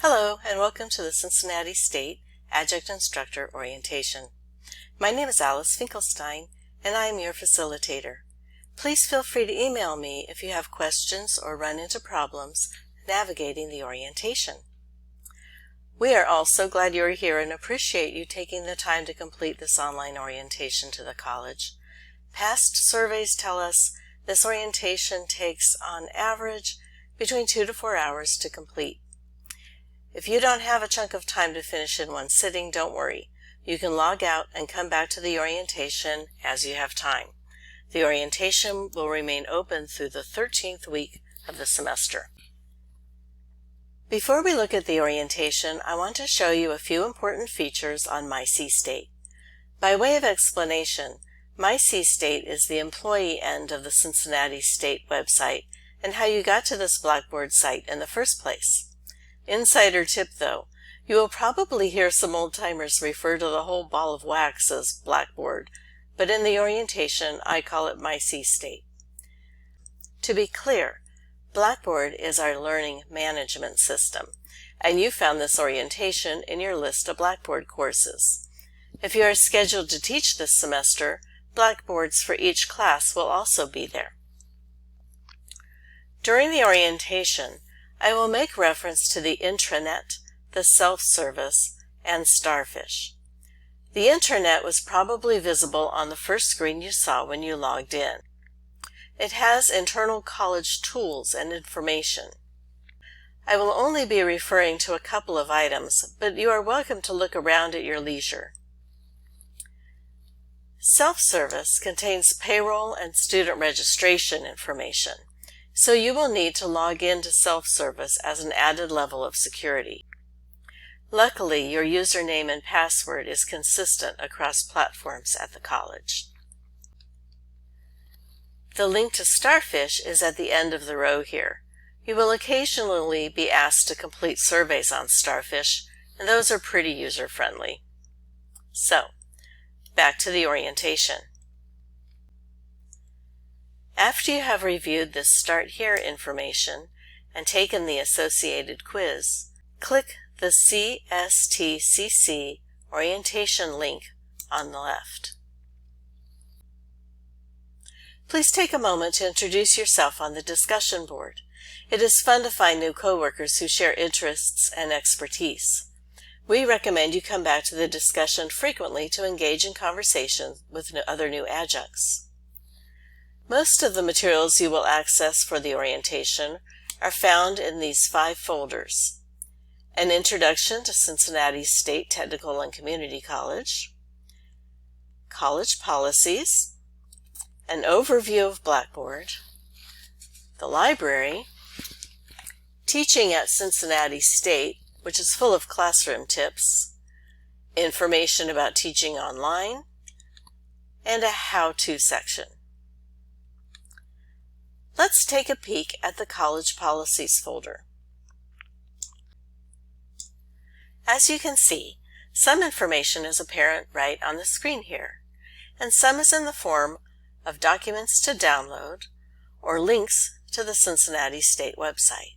Hello, and welcome to the Cincinnati State Adjunct Instructor Orientation. My name is Alice Finkelstein, and I am your facilitator. Please feel free to email me if you have questions or run into problems navigating the orientation. We are all so glad you are here and appreciate you taking the time to complete this online orientation to the college. Past surveys tell us this orientation takes, on average, between 2 to 4 hours to complete. If you don't have a chunk of time to finish in one sitting, don't worry. You can log out and come back to the orientation as you have time. The orientation will remain open through the 13th week of the semester. Before we look at the orientation, I want to show you a few important features on MyC-State. By way of explanation, MyC-State is the employee end of the Cincinnati State website and how you got to this Blackboard site in the first place. Insider tip though, you will probably hear some old-timers refer to the whole ball of wax as Blackboard, but in the orientation I call it MyC-State. To be clear, Blackboard is our learning management system, and you found this orientation in your list of Blackboard courses. If you are scheduled to teach this semester, Blackboards for each class will also be there. During the orientation, I will make reference to the intranet, the self-service, and Starfish. The intranet was probably visible on the first screen you saw when you logged in. It has internal college tools and information. I will only be referring to a couple of items, but you are welcome to look around at your leisure. Self-service contains payroll and student registration information, so you will need to log in to self-service as an added level of security. Luckily, your username and password is consistent across platforms at the college. The link to Starfish is at the end of the row here. You will occasionally be asked to complete surveys on Starfish, and those are pretty user-friendly. So, back to the orientation. After you have reviewed this Start Here information and taken the associated quiz, click the CSTCC orientation link on the left. Please take a moment to introduce yourself on the discussion board. It is fun to find new coworkers who share interests and expertise. We recommend you come back to the discussion frequently to engage in conversation with other new adjuncts. Most of the materials you will access for the orientation are found in these 5 folders: An Introduction to Cincinnati State Technical and Community College, College Policies, an overview of Blackboard, the library, Teaching at Cincinnati State, which is full of classroom tips, information about teaching online, and a how-to section. Let's take a peek at the College Policies folder. As you can see, some information is apparent right on the screen here, and some is in the form of documents to download or links to the Cincinnati State website.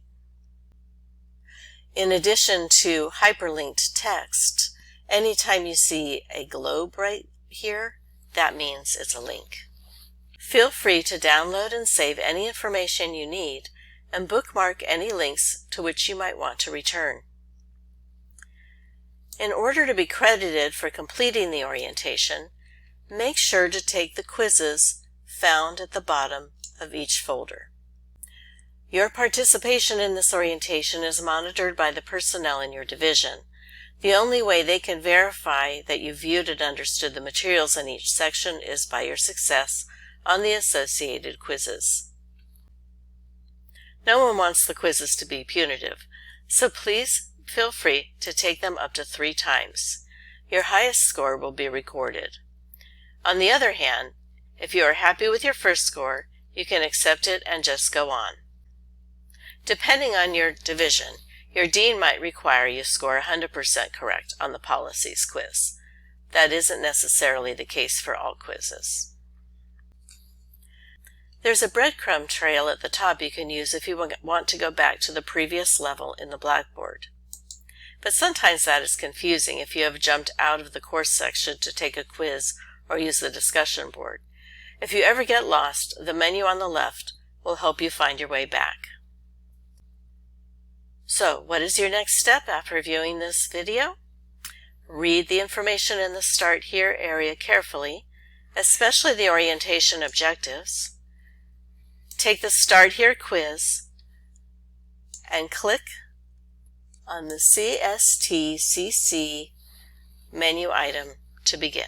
In addition to hyperlinked text, anytime you see a globe right here, that means it's a link. Feel free to download and save any information you need and bookmark any links to which you might want to return. In order to be credited for completing the orientation, make sure to take the quizzes found at the bottom of each folder. Your participation in this orientation is monitored by the personnel in your division. The only way they can verify that you viewed and understood the materials in each section is by your success on the associated quizzes. No one wants the quizzes to be punitive, so please feel free to take them up to 3 times. Your highest score will be recorded. On the other hand, if you are happy with your first score, you can accept it and just go on. Depending on your division, your dean might require you score 100% correct on the policies quiz. That isn't necessarily the case for all quizzes. There's a breadcrumb trail at the top you can use if you want to go back to the previous level in the Blackboard. but sometimes that is confusing if you have jumped out of the course section to take a quiz or use the discussion board. If you ever get lost, the menu on the left will help you find your way back. So, what is your next step after reviewing this video? Read the information in the Start Here area carefully, especially the orientation objectives. Take the Start Here quiz and click on the CSTCC menu item to begin.